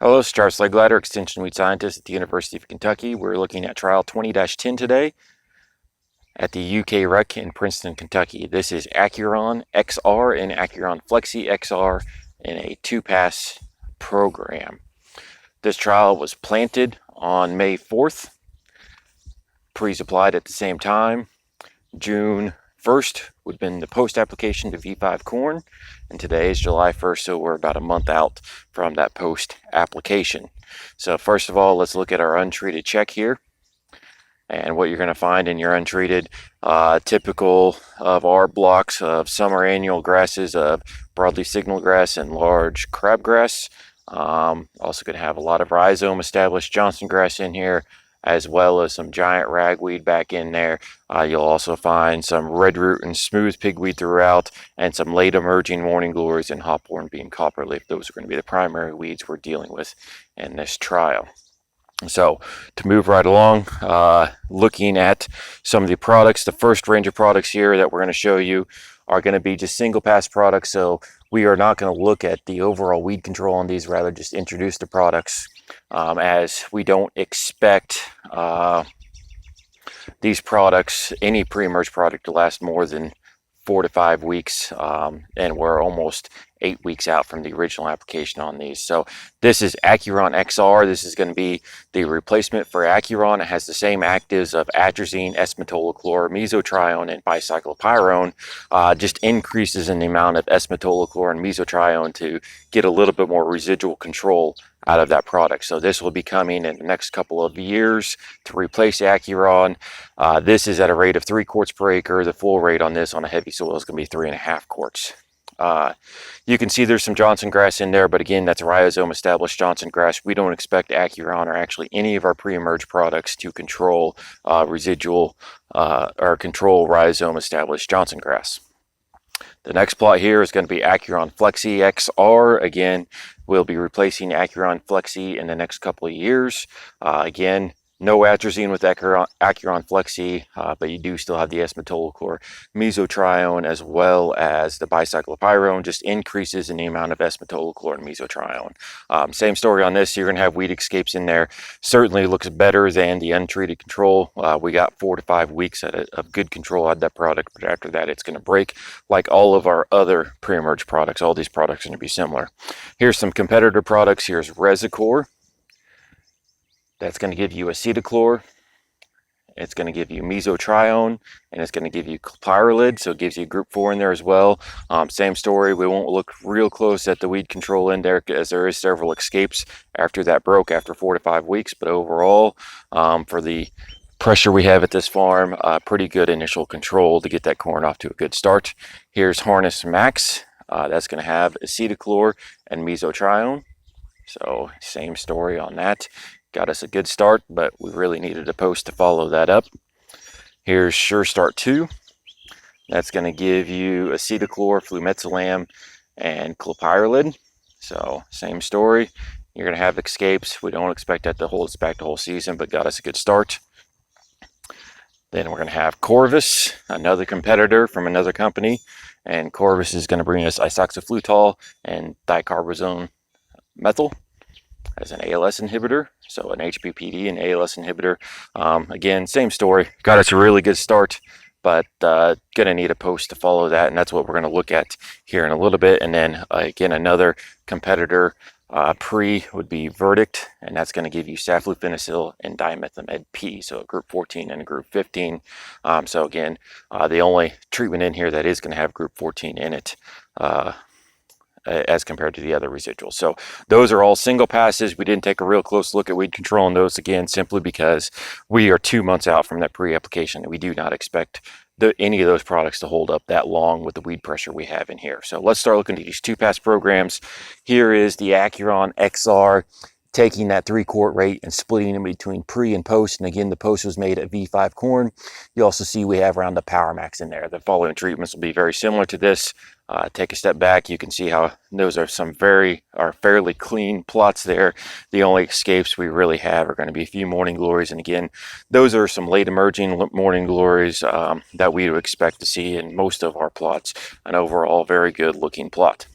Hello, Star Sled Glider, Extension Weed Scientist at the University of Kentucky. We're looking at trial 20-10 today at the UK Rec in Princeton, Kentucky. This is Acuron XR and Acuron Flexi XR in a two-pass program. This trial was planted on May 4th, pre-supplied at the same time. June 1st would have been the post-application to V5 corn, and today is July 1st, so we're about a month out from that post-application. So first of all, let's look at our untreated check here. And what you're going to find in your untreated, typical of our blocks of summer annual grasses of broadleaf signal grass and large crabgrass. Also going to have a lot of rhizome established Johnson grass in here, as well as some giant ragweed back in there. You'll also find some redroot and smooth pigweed throughout, and some late emerging morning glories and hopworm bean copperleaf. Those are going to be the primary weeds we're dealing with in this trial. So to move right along, looking at some of the products, the first range of products here that we're going to show you are going to be just single pass products. So we are not going to look at the overall weed control on these, rather just introduce the products, as we don't expect these products, any pre-emerge product, to last more than 4 to 5 weeks, and we're almost 8 weeks out from the original application on these. So this is Acuron XR. This is going to be the replacement for Acuron. It has the same actives of atrazine, S-metolachlor, mesotrione, and bicyclopyrone. Just increases in the amount of S-metolachlor and mesotrione to get a little bit more residual control out of that product. So this will be coming in the next couple of years to replace Acuron. This is at a rate of 3 quarts per acre. The full rate on this on a heavy soil is going to be 3.5 quarts. You can see there's some Johnson grass in there, but again, that's rhizome established Johnson grass. We don't expect Acuron or actually any of our pre-emerge products to control residual or control rhizome established Johnson grass. The next plot here is going to be Acuron Flexi XR. Again, we'll be replacing Acuron Flexi in the next couple of years. Again, no atrazine with Acuron Flexi, but you do still have the S-metolachlor, mesotrione, as well as the bicyclopyrone. Just increases in the amount of S-metolachlor and mesotrione. Same story on this. You're going to have weed escapes in there. Certainly looks better than the untreated control. We got 4 to 5 weeks of good control out of that product, but after that it's going to break like all of our other pre-emerge products. All these products are going to be similar. Here's some competitor products. Here's Resicor. That's going to give you acetochlor, it's going to give you mesotrione, and it's going to give you clopyralid, so it gives you group 4 in there as well. Same story, we won't look real close at the weed control in there as there is several escapes after that broke after 4 to 5 weeks, but overall, for the pressure we have at this farm, pretty good initial control to get that corn off to a good start. Here's Harness Max. That's going to have acetochlor and mesotrione, so same story on that. Got us a good start, but we really needed a post to follow that up. Here's Sure Start 2. That's going to give you acetochlor, flumethylam, and clopyralid. So same story. You're going to have escapes. We don't expect that to hold us back the whole season, but got us a good start. Then we're going to have Corvus, another competitor from another company. And Corvus is going to bring us isoxaflutol and dicarbazone methyl as an ALS inhibitor, so an HPPD and ALS inhibitor. Again, same story. Got us a really good start, but gonna need a post to follow that, and that's what we're gonna look at here in a little bit. And then again, another competitor pre would be Verdict, and that's going to give you saflufenicil and dimethylamide P, so a group 14 and a group 15. So again, the only treatment in here that is going to have group 14 in it, as compared to the other residuals. So those are all single passes. We didn't take a real close look at weed control on those, again, simply because we are 2 months out from that pre-application, and we do not expect any of those products to hold up that long with the weed pressure we have in here. So let's start looking at these 2-pass programs. Here is the Acuron XR, taking that 3-quart rate and splitting it between pre and post. And again, the post was made at V5 corn. You also see we have around the Power Max in there. The following treatments will be very similar to this. Take a step back, you can see how those are some fairly clean plots there. The only escapes we really have are going to be a few morning glories, and again, those are some late emerging morning glories that we would expect to see in most of our plots. An overall very good looking plot.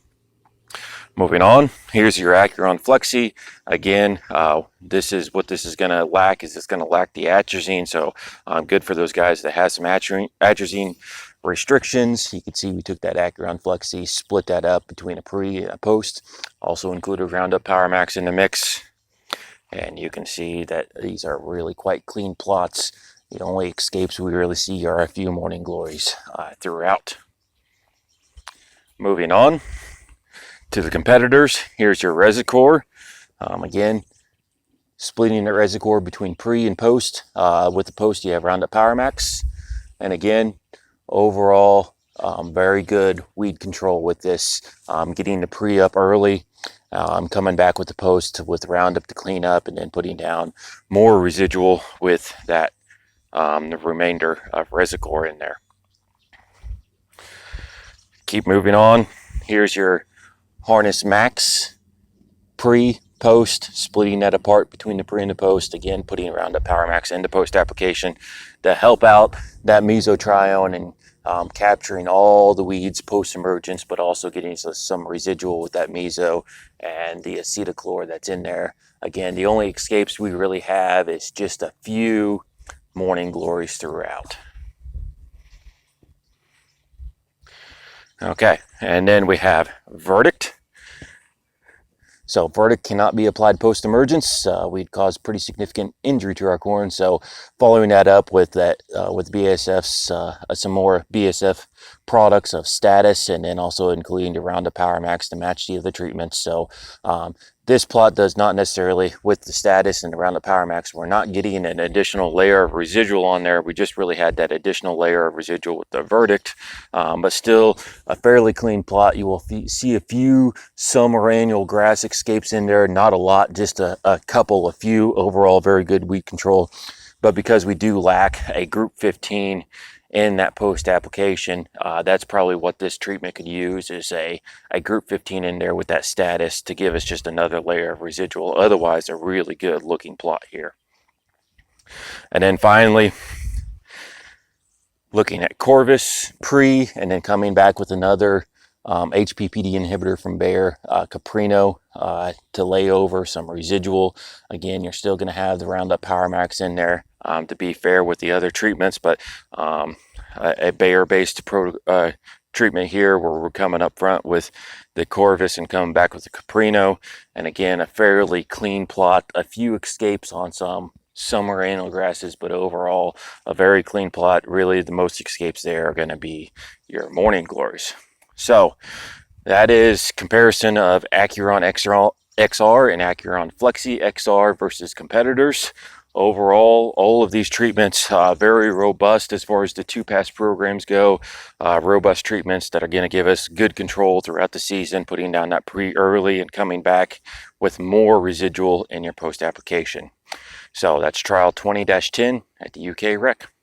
Moving on, here's your Acuron Flexi. Again, this is what this is going to lack. Is it's going to lack the atrazine, so good for those guys that have some atrazine restrictions. You can see we took that Acuron Flexi, split that up between a pre and a post. Also included Roundup Power Max in the mix, and you can see that these are really quite clean plots. The only escapes we really see are a few morning glories throughout. Moving on to the competitors, here's your Resicor. Again, splitting the Resicor between pre and post. With the post, you have Roundup Power Max. And again, overall, very good weed control with this. Getting the pre up early, coming back with the post with Roundup to clean up, and then putting down more residual with that, the remainder of Resicor in there. Keep moving on. Here's your Harness Max pre, post, splitting that apart between the pre and the post. Again, putting Roundup Power Max into post application to help out that mesotrione and capturing all the weeds post emergence, but also getting some residual with that meso and the acetochlor that's in there. Again, the only escapes we really have is just a few morning glories throughout. Okay, and then we have Verdict. So Verdict cannot be applied post-emergence. We'd cause pretty significant injury to our corn. So following that up with that, with BASF's, some more BASF products of Status, and then also including the Roundup Power Max to match the other treatments. So this plot does not necessarily, with the Status and the Roundup Power Max, we're not getting an additional layer of residual on there. We just really had that additional layer of residual with the Verdict, but still a fairly clean plot. You will see a few summer annual grass escapes in there, not a lot, just a few. Overall, very good weed control. But because we do lack a group 15 in that post application, that's probably what this treatment could use, is a group 15 in there with that Status to give us just another layer of residual. Otherwise, a really good looking plot here. And then finally, looking at Corvus pre, and then coming back with another HPPD inhibitor from Bayer, Caprino, to lay over some residual. Again, you're still going to have the Roundup Power Max in there to be fair with the other treatments, but a Bayer-based treatment here, where we're coming up front with the Corvus and coming back with the Caprino. And again, a fairly clean plot, a few escapes on some summer annual grasses, but overall a very clean plot. Really, the most escapes there are going to be your morning glories. So that is comparison of Acuron XR and Acuron Flexi XR versus competitors. Overall, all of these treatments very robust as far as the 2-pass programs go. Robust treatments that are going to give us good control throughout the season, putting down that pre early and coming back with more residual in your post application. So that's trial 20-10 at the UK Rec.